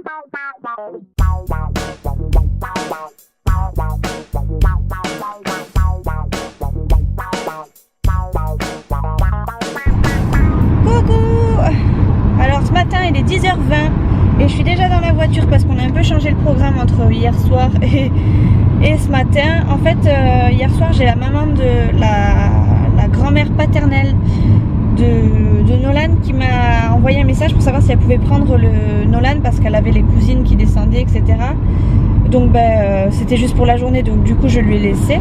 Coucou! Alors ce matin il est 10h20 et je suis déjà dans la voiture parce qu'on a un peu changé le programme entre hier soir et ce matin. En fait hier soir j'ai la maman de la grand-mère paternelle de Nolan qui m'a envoyé un message pour savoir si elle pouvait prendre le Nolan parce qu'elle avait les cousines qui descendaient, etc. Donc c'était juste pour la journée, donc du coup je lui ai laissé.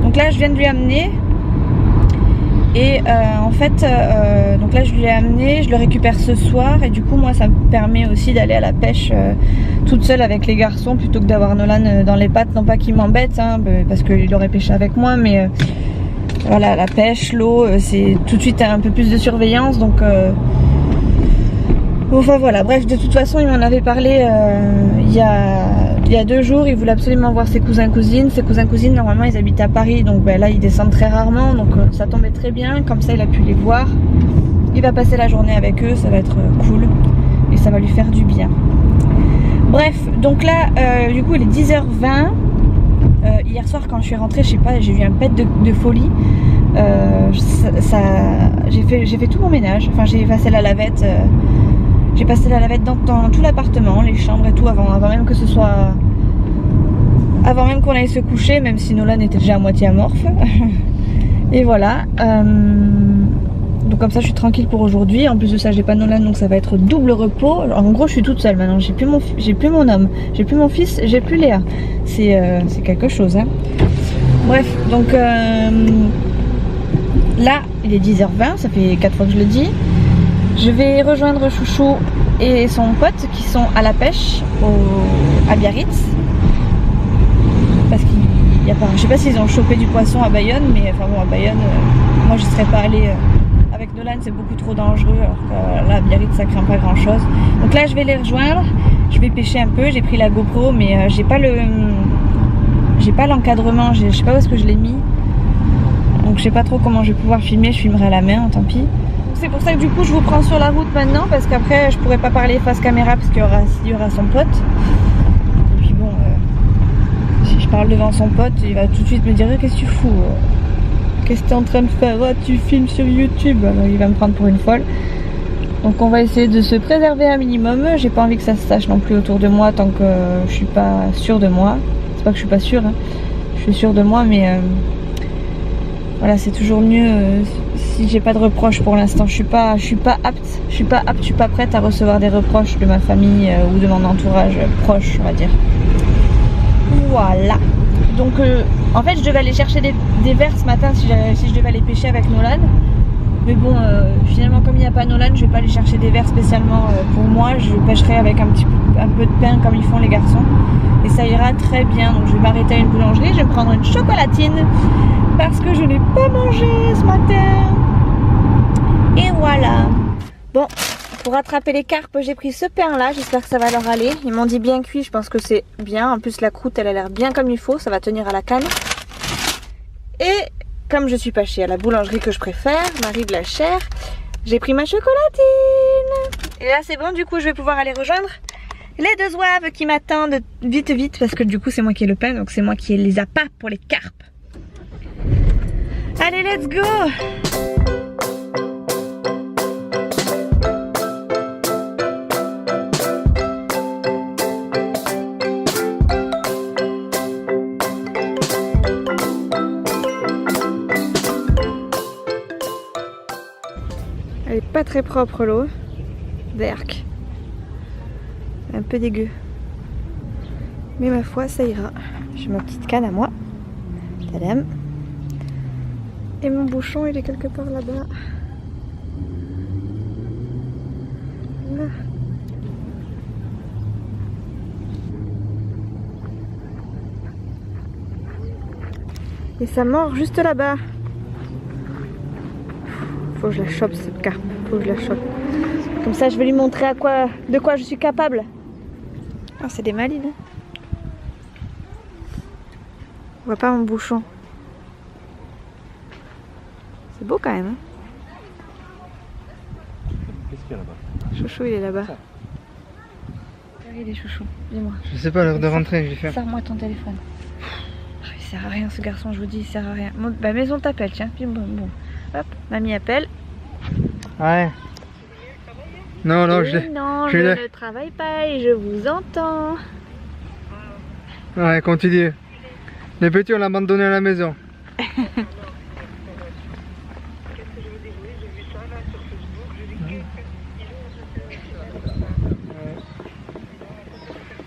Donc là je viens de lui amener et en fait donc là je lui ai amené, je le récupère ce soir et du coup moi ça me permet aussi d'aller à la pêche toute seule avec les garçons plutôt que d'avoir Nolan dans les pattes. Non pas qu'il m'embête hein, parce qu'il aurait pêché avec moi, mais voilà, la pêche, l'eau, c'est tout de suite un peu plus de surveillance, donc enfin voilà, bref, de toute façon il m'en avait parlé il y a 2 jours, il voulait absolument voir ses cousins cousines. Ses cousins cousines normalement ils habitent à Paris, donc là ils descendent très rarement, donc ça tombait très bien, comme ça il a pu les voir. Il va passer la journée avec eux, ça va être cool et ça va lui faire du bien. Bref, donc là du coup il est 10h20. Hier soir quand je suis rentrée, je sais pas, j'ai eu un pet de folie. J'ai fait tout mon ménage, enfin j'ai passé la lavette, dans tout l'appartement, les chambres et tout, avant même que ce soit, avant même qu'on aille se coucher, même si Nolan était déjà à moitié amorphe. Et voilà. Donc comme ça je suis tranquille pour aujourd'hui. En plus de ça j'ai pas Nolan, donc ça va être double repos. Alors, en gros je suis toute seule maintenant, j'ai plus mon homme, j'ai plus mon fils, j'ai plus Léa. C'est quelque chose hein. Bref, donc là il est 10h20, ça fait 4 fois que je le dis. Je vais rejoindre Chouchou et son pote qui sont à la pêche à Biarritz. Parce qu'il y a pas, je sais pas s'ils ont chopé du poisson à Bayonne, mais enfin bon à Bayonne, moi je serais pas allée. Avec Nolan c'est beaucoup trop dangereux, alors que là à Biarritz ça craint pas grand chose. Donc là je vais les rejoindre, je vais pêcher un peu, j'ai pris la GoPro mais j'ai pas l'encadrement, je sais pas où est-ce que je l'ai mis. Donc je sais pas trop comment je vais pouvoir filmer, je filmerai à la main, tant pis. C'est pour ça que du coup je vous prends sur la route maintenant, parce qu'après je pourrais pas parler face caméra parce qu'il y aura son pote. Et puis bon, si je parle devant son pote, il va tout de suite me dire qu'est-ce que tu fous? Qu'est-ce que tu es en train de faire? Oh, tu filmes sur YouTube. Alors, il va me prendre pour une folle. Donc on va essayer de se préserver un minimum. J'ai pas envie que ça se sache non plus autour de moi tant que je suis pas sûre de moi. C'est pas que je suis pas sûre, hein. Je suis sûre de moi, mais voilà, c'est toujours mieux si j'ai pas de reproches pour l'instant. Je suis pas prête à recevoir des reproches de ma famille ou de mon entourage proche, on va dire. Voilà. Donc en fait je devais aller chercher des vers ce matin si je devais aller pêcher avec Nolan. Mais bon finalement comme il n'y a pas Nolan, je vais pas aller chercher des vers spécialement pour moi. Je pêcherai avec un peu de pain comme ils font les garçons. Et ça ira très bien. Donc je vais m'arrêter à une boulangerie, je vais me prendre une chocolatine parce que je n'ai pas mangé ce matin. Et voilà. Bon, pour attraper les carpes, j'ai pris ce pain là, j'espère que ça va leur aller. Ils m'ont dit bien cuit, je pense que c'est bien. En plus la croûte elle a l'air bien comme il faut, ça va tenir à la canne. Et comme je suis pas chez à la boulangerie que je préfère, Marie de la Chair, j'ai pris ma chocolatine. Et là c'est bon, du coup je vais pouvoir aller rejoindre les 2 zouaves qui m'attendent vite parce que du coup c'est moi qui ai le pain, donc c'est moi qui ai les appâts pour les carpes. Allez, let's go! Elle est pas très propre l'eau. Berk. Un peu dégueu. Mais ma foi, ça ira. J'ai ma petite canne à moi. Tadam. Et mon bouchon, il est quelque part là-bas. Là. Et ça mord juste là-bas. Faut que je la chope cette carpe. Faut que je la chope. Comme ça, je vais lui montrer de quoi je suis capable. Oh, c'est des malines. Hein. On voit pas mon bouchon. C'est beau quand même. Hein. Qu'est-ce qu'il y a là-bas? Chouchou, il est là-bas. il est chouchou? Dis-moi. Je sais pas, l'heure de rentrer, je vais faire. Sors-moi ton téléphone. Il sert à rien ce garçon, je vous dis, il sert à rien. Bah maison t'appelle, tiens. Puis bon. Hop, mamie appelle. Ouais. Non, non, Non, je ne travaille pas et je vous entends. Ouais, continue. Les petits, on l'a abandonné à la maison.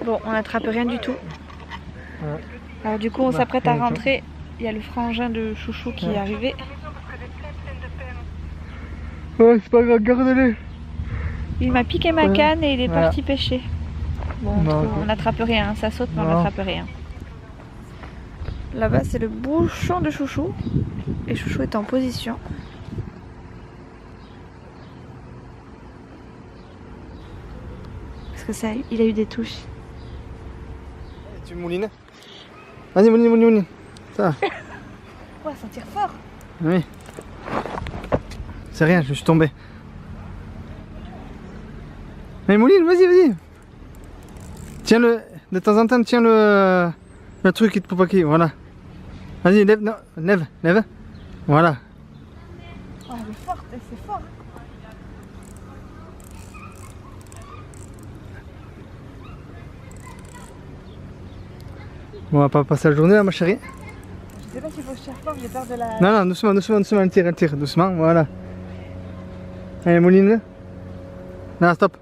Bon, on n'attrape rien du tout. Ouais. Alors du coup, on s'apprête à rentrer. Il y a le frangin de chouchou qui est arrivé. Ouais, c'est pas grave, garde-les. Il m'a piqué ma canne et il est parti pêcher. Bon, Bon, on n'attrape rien, hein. Ça saute mais on n'attrape rien. Là-bas, c'est le bouchon de chouchou. Et chouchou est en position. Parce que ça, il a eu des touches. Tu moulines? Vas-y, mouline. Ça. Ouais, ça tire fort. Oui. C'est rien, je suis tombé. Mais mouline, vas-y. Tiens le. De temps en temps, tiens le truc qui te peut pas qui. Voilà. Vas-y, lève. Non, lève. Voilà. Oh, elle est forte, c'est fort. Bon, on va pas passer la journée là, ma chérie. Je sais pas s'il faut que je tire fort, j'ai peur de la. Non, doucement, elle tire, doucement, voilà. Allez, mouline. Non, stop.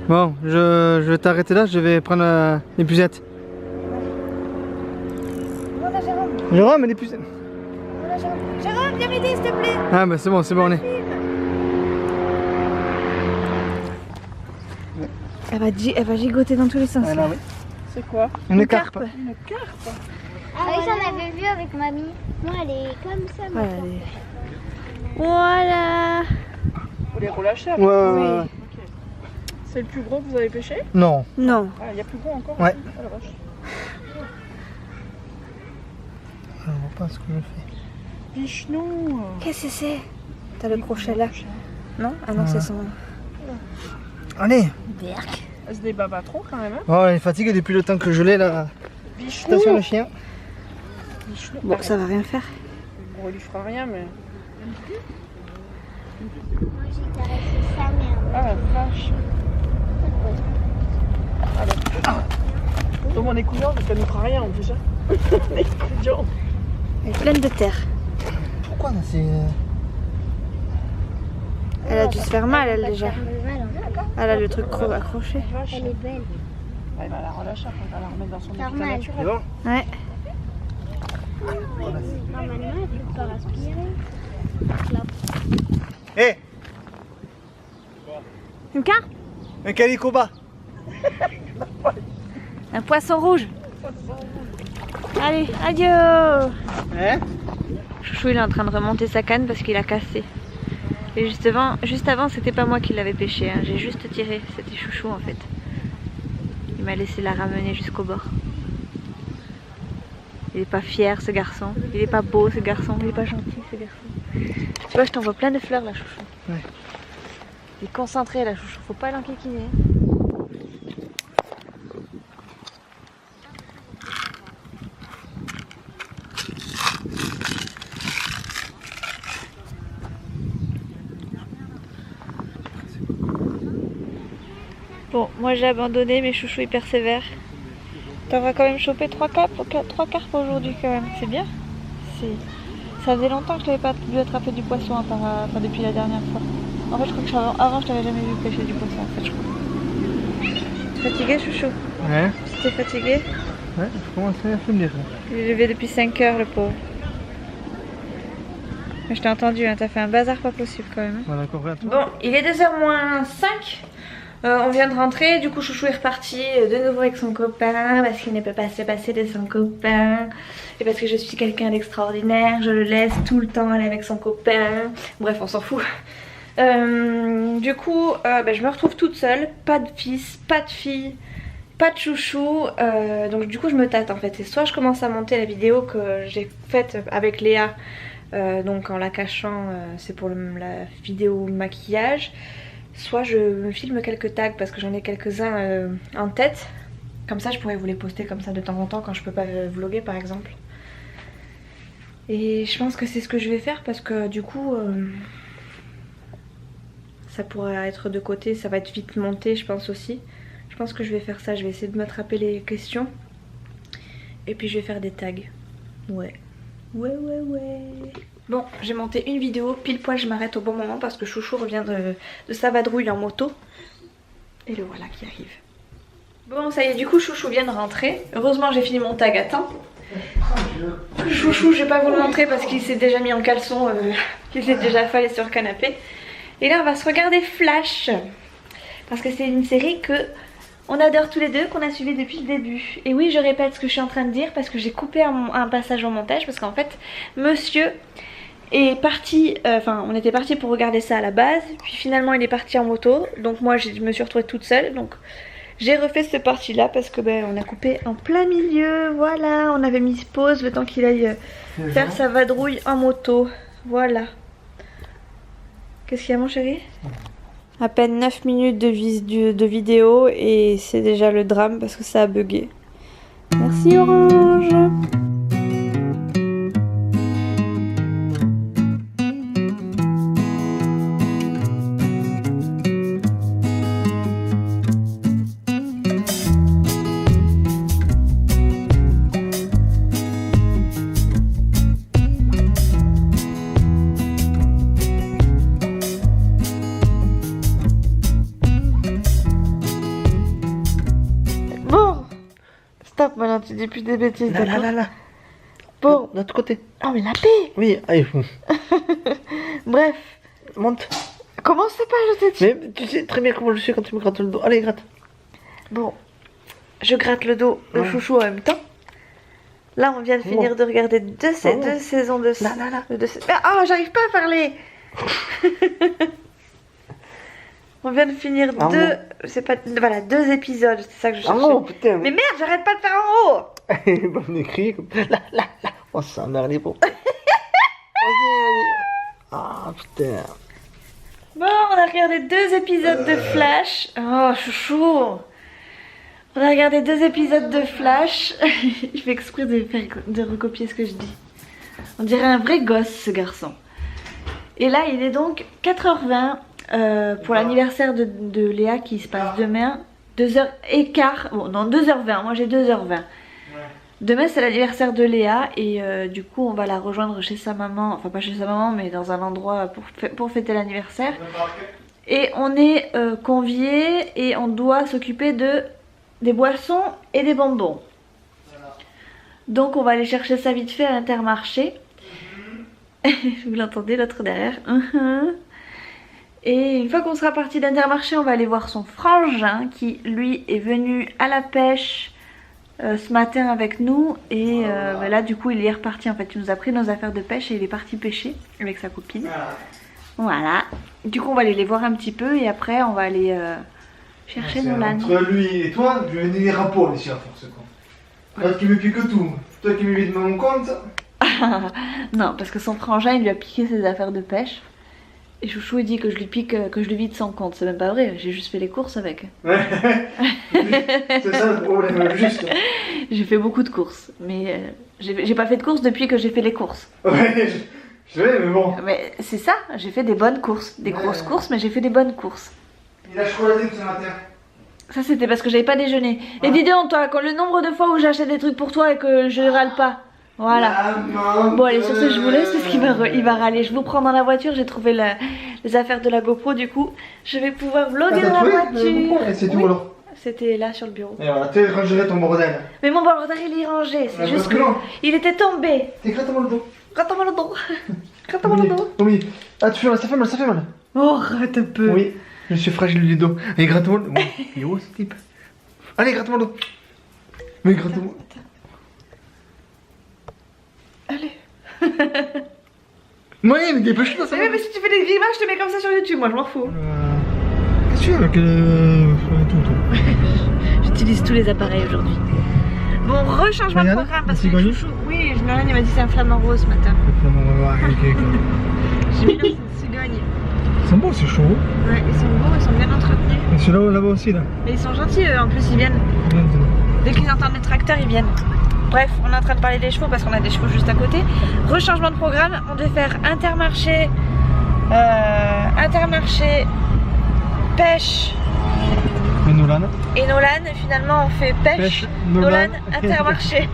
Bon, je vais t'arrêter là, je vais prendre l'épuisette. Voilà, Jérôme. Jérôme, l'épuisette. Voilà, Jérôme. Jérôme, viens m'aider, s'il te plaît. Ah, bah c'est bon, on est. Elle va gigoter dans tous les sens. Voilà, oui. C'est quoi? Une carpe. Une carpe? Ah oui, j'en avais vu avec mamie. Moi, elle est comme ça. Voilà. Voilà. Vous les relâchez? Ouais. Ok. C'est le plus gros que vous avez pêché? Non. Non. Ah, il y a plus gros encore? Ouais. Ah, la vache. Je vois pas ce que je fais. Bichenou. Qu'est-ce que c'est? T'as le crochet là? Non? Ah non, c'est son. Allez. Elle se débat pas trop quand même. Hein? Oh, elle est fatiguée depuis le temps que je l'ai là. Bichenou. Attention le chien. Bichenou. Bon, ça va rien faire. Bon, il lui fera rien, mais. Moi, j'ai caressé sa mère. Ah, la vache. Donc on est couillons parce qu'elle nous fera rien en plus. Hein? On est couillons. Elle est pleine de terre. Pourquoi là c'est. Elle a dû se faire mal, elle déjà. Elle est mal, hein. Elle a le truc accroché. Vache. Elle est belle. Elle va la relâcher après, elle va la remettre dans son état Normal. naturel. C'est bon? Ouais. Normalement, elle peut pas respirer. Hé, Une carpe? un calicoba. Un poisson rouge. Allez, adieu. Hein? Chouchou, il est en train de remonter sa canne parce qu'il a cassé. Et juste avant, c'était pas moi qui l'avais pêché. Hein. J'ai juste tiré. C'était Chouchou en fait. Il m'a laissé la ramener jusqu'au bord. Il est pas fier ce garçon. Il est pas beau ce garçon. Il est pas gentil ce garçon. Tu vois, je t'envoie plein de fleurs là, Chouchou. Ouais. Il est concentré là, Chouchou. Faut pas l'enquiquiner. Bon, moi j'ai abandonné, mais Chouchou il persévère. T'en vas quand même choper 3 carpes aujourd'hui quand même, c'est bien. Ça faisait longtemps que je t'avais pas dû attraper du poisson, enfin depuis la dernière fois. En fait, je crois que avant je t'avais jamais vu pêcher du poisson en fait, je crois. Fatigué, Chouchou? Ouais. T'es fatigué? Ouais, je commence à fumer. Il est levé depuis 5 heures, le pauvre. Mais je t'ai entendu, hein, t'as fait un bazar pas possible quand même. Voilà, d'accord, à toi. Bon, il est 2h moins 5. On vient de rentrer, du coup Chouchou est reparti de nouveau avec son copain parce qu'il ne peut pas se passer de son copain. Et parce que je suis quelqu'un d'extraordinaire, je le laisse tout le temps aller avec son copain. Bref, on s'en fout. Du coup, je me retrouve toute seule, pas de fils, pas de fille, pas de chouchou. Donc du coup je me tâte en fait. Et soit je commence à monter la vidéo que j'ai faite avec Léa, donc en la cachant, c'est pour la vidéo maquillage. soit je me filme quelques tags parce que j'en ai quelques-uns en tête. Comme ça je pourrais vous les poster comme ça de temps en temps quand je peux pas vlogger par exemple. Et je pense que c'est ce que je vais faire parce que du coup ça pourra être de côté, ça va être vite monté je pense aussi. Je pense que je vais faire ça, je vais essayer de m'attraper les questions. Et puis je vais faire des tags. Ouais. Bon, j'ai monté une vidéo, pile poil je m'arrête au bon moment parce que Chouchou revient de sa vadrouille en moto. Et le voilà qui arrive. Bon ça y est, du coup Chouchou vient de rentrer. Heureusement j'ai fini mon tag à temps. Chouchou je vais pas vous le montrer parce qu'il s'est déjà mis en caleçon, qu'il s'est déjà affalé sur le canapé. Et là on va se regarder Flash. Parce que c'est une série que on adore tous les deux, qu'on a suivi depuis le début. Et oui je répète ce que je suis en train de dire parce que j'ai coupé un passage au montage. Parce qu'en fait monsieur est parti, on était parti pour regarder ça à la base. Puis finalement il est parti en moto. Donc moi je me suis retrouvée toute seule. Donc j'ai refait cette partie là parce que on a coupé en plein milieu. Voilà, on avait mis pause le temps qu'il aille faire sa vadrouille en moto. Voilà. Qu'est-ce qu'il y a mon chéri? À peine 9 minutes de vidéo et c'est déjà le drame parce que ça a bugué. Merci Orange. Stop, maintenant tu dis plus des bêtises. Là. Bon. De l'autre côté. Oh mais la paix. Oui, allez. Bref. Monte. Comment c'est pas, je t'ai dit. Mais tu sais très bien comment je suis quand tu me grattes le dos. Allez, gratte. Bon. Je gratte le dos de Chouchou en même temps. Là on vient de finir de regarder deux saisons de... Là. Oh j'arrive pas à parler. On vient de finir deux épisodes, c'est ça que je cherchais. Oh putain. Mais merde, j'arrête pas de faire en haut. Bah, on écrit comme... Là. Oh, ça merde les pauvres. Vas-y. Ah, putain. Bon, on a regardé 2 épisodes de Flash. Oh, chouchou. On a regardé 2 épisodes de Flash. Je fais exprès de recopier ce que je dis. On dirait un vrai gosse, ce garçon. Et là, il est donc 4h20. Pour l'anniversaire de Léa qui se passe demain, 2h15, bon non 2h20, moi j'ai 2h20. Demain c'est l'anniversaire de Léa et du coup on va la rejoindre chez sa maman, enfin pas chez sa maman mais dans un endroit pour fêter l'anniversaire. Et on est conviés et on doit s'occuper des boissons et des bonbons. Donc on va aller chercher ça vite fait à l'Intermarché. Vous l'entendez l'autre derrière. Et une fois qu'on sera parti d'Intermarché, on va aller voir son frangin qui lui est venu à la pêche ce matin avec nous. Et là du coup il est reparti en fait, il nous a pris nos affaires de pêche et il est parti pêcher avec sa copine. Voilà, du coup on va aller les voir un petit peu et après on va aller chercher Nolan. Entre lui et toi, je vais donner les rapports ici à force quoi. Toi qui me pique tout, toi qui me vide mon compte. Non, parce que son frangin il lui a piqué ses affaires de pêche. Et Chouchou il dit que je lui pique, que je lui vide son compte. C'est même pas vrai, j'ai juste fait les courses avec. Ouais, c'est ça le problème, juste. J'ai fait beaucoup de courses, mais j'ai pas fait de courses depuis que j'ai fait les courses. Ouais, je sais, mais bon. Mais c'est ça, j'ai fait des bonnes courses. Des grosses courses, mais j'ai fait des bonnes courses. Il a chocoladé ce matin. Ça c'était parce que j'avais pas déjeuné. Et dis donc toi, quand le nombre de fois où j'achète des trucs pour toi et que je râle pas. Voilà. Bon allez, sur ce je vous laisse parce qu'il va râler. Je vous prends dans la voiture, j'ai trouvé les affaires de la GoPro du coup. Je vais pouvoir vlogger dans la voiture. C'était où alors? C'était là sur le bureau. Et voilà, tu rangerais ton bordel. Mais mon bordel il est rangé, c'est juste que il était tombé. Gratte-moi le dos. Gratte-moi le dos. Gratte-moi le dos. Oui. Ah tu fais mal, ça fait mal. Oh arrête un peu. Oui, je suis fragile du dos. Allez gratte-moi le dos. Il est où ce type? Allez gratte-moi le dos. Mais gratte-moi. Allez. Oui, mais dépêche-toi, ça va. Mais si tu fais des grimaces, je te mets comme ça sur YouTube, moi je m'en fous. Qu'est-ce que tu fais avec J'utilise tous les appareils aujourd'hui. Bon, rechangement de programme parce que Chouchou. Oui, Nolan il m'a dit c'est un flamant rose ce matin. J'ai mis le cigogne. sont beaux ces chevaux. Ouais, ils sont beaux, ils sont bien entretenus. Et celui-là là-bas aussi là. Mais ils sont gentils eux, en plus ils viennent. Bien, Dès qu'ils entendent les tracteurs, ils viennent. Bref, on est en train de parler des chevaux parce qu'on a des chevaux juste à côté. Rechangement de programme, on devait faire Intermarché, pêche Et Nolan. et Nolan. Finalement, on fait pêche, Nolan, Intermarché.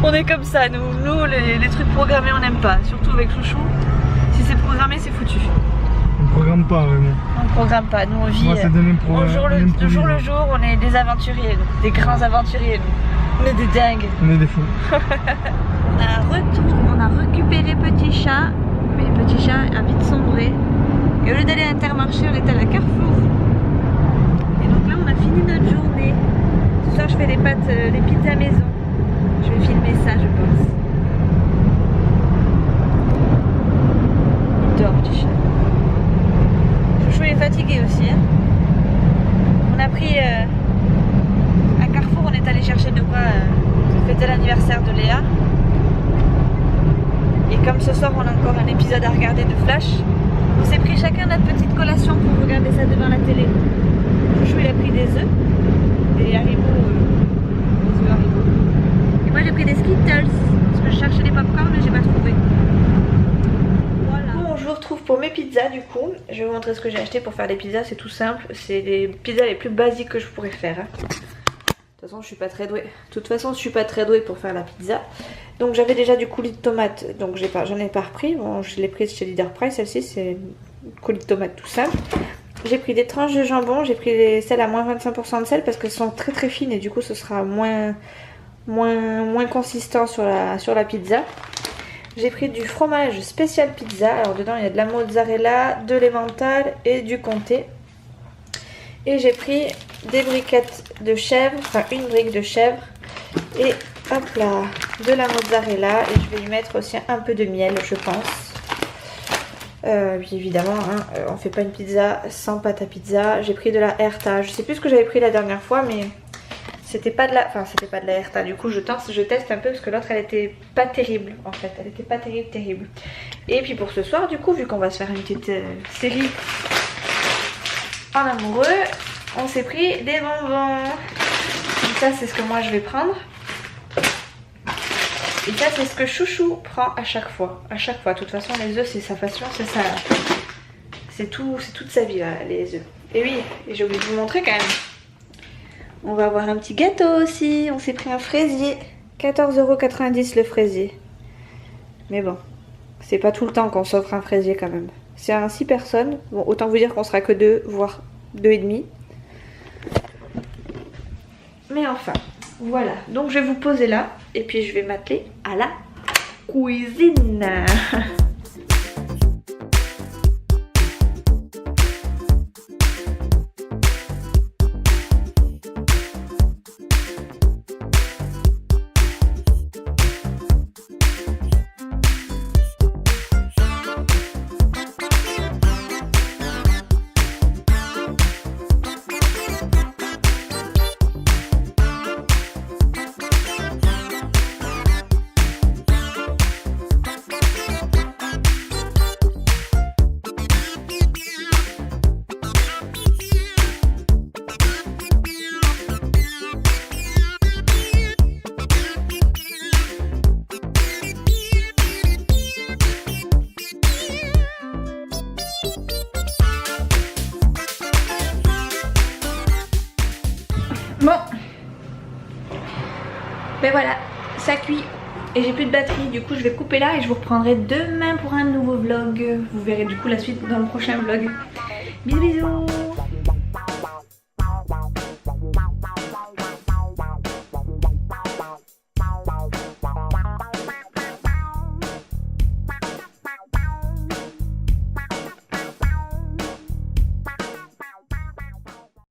On est comme ça, nous les trucs programmés, on n'aime pas. Surtout avec Chouchou. Si c'est programmé, c'est foutu. On ne programme pas vraiment. On ne programme pas, nous on vit Moi, c'est de au jour le jour, on est des aventuriers, nous, des grands aventuriers, nous. On est des dingues. On est des fous. On a récupéré Petit Chat, mais Petit Chat a vite sombré. Et au lieu d'aller à Intermarché, on est à la Carrefour. Et donc là, on a fini notre journée. Ce soir, je fais des pizzas maison. Je vais filmer ça, je pense. Il dort, Petit Chat. Chouchou est fatigué aussi. Hein. On a pris à Carrefour, on est allé chercher de quoi fêter l'anniversaire de Léa. Et comme ce soir on a encore un épisode à regarder de Flash, on s'est pris chacun notre petite collation pour regarder ça devant la télé. Chouchou il a pris des œufs, des haribots, des œufs haribots. Et moi j'ai pris des Skittles, parce que je cherchais des popcorn mais j'ai pas trouvé. Voilà. Bon, je vous retrouve pour mes pizzas du coup. Je vais vous montrer ce que j'ai acheté pour faire les pizzas, c'est tout simple. C'est les pizzas les plus basiques que je pourrais faire. Hein. De toute façon, je suis pas très douée. De toute façon, je suis pas très douée pour faire la pizza. Donc j'avais déjà du coulis de tomate, donc j'en ai pas repris. Bon, je l'ai prise chez Leader Price, celle-ci c'est coulis de tomate tout simple. J'ai pris des tranches de jambon, j'ai pris celles à moins 25% de sel parce qu'elles sont très très fines et du coup ce sera moins consistant sur la pizza. J'ai pris du fromage spécial pizza. Alors dedans il y a de la mozzarella, de l'emmental et du comté. Et j'ai pris des briquettes de chèvre, enfin une brique de chèvre. Et hop là, de la mozzarella. Et je vais lui mettre aussi un peu de miel, je pense. Puis évidemment, hein, on fait pas une pizza sans pâte à pizza. J'ai pris de la Herta. Je sais plus ce que j'avais pris la dernière fois, mais c'était pas de la Herta. Du coup, je teste un peu parce que l'autre, elle était pas terrible en fait. Elle était pas terrible. Et puis pour ce soir, du coup, vu qu'on va se faire une petite série en amoureux, on s'est pris des bonbons. Donc ça c'est ce que moi je vais prendre. Et ça c'est ce que Chouchou prend à chaque fois. De toute façon les œufs c'est sa passion, c'est ça. C'est toute sa vie là, les œufs. Et oui, et j'ai oublié de vous montrer quand même. On va avoir un petit gâteau aussi. On s'est pris un fraisier. 14,90 € le fraisier. Mais bon, c'est pas tout le temps qu'on s'offre un fraisier quand même. C'est un 6 personnes. Bon, autant vous dire qu'on sera que 2, voire 2,5. Mais enfin, voilà. Donc je vais vous poser là. Et puis je vais m'atteler à la cuisine. Bon, ben voilà, ça cuit et j'ai plus de batterie, du coup je vais couper là et je vous reprendrai demain pour un nouveau vlog. Vous verrez du coup la suite dans le prochain vlog. Bisous bisous.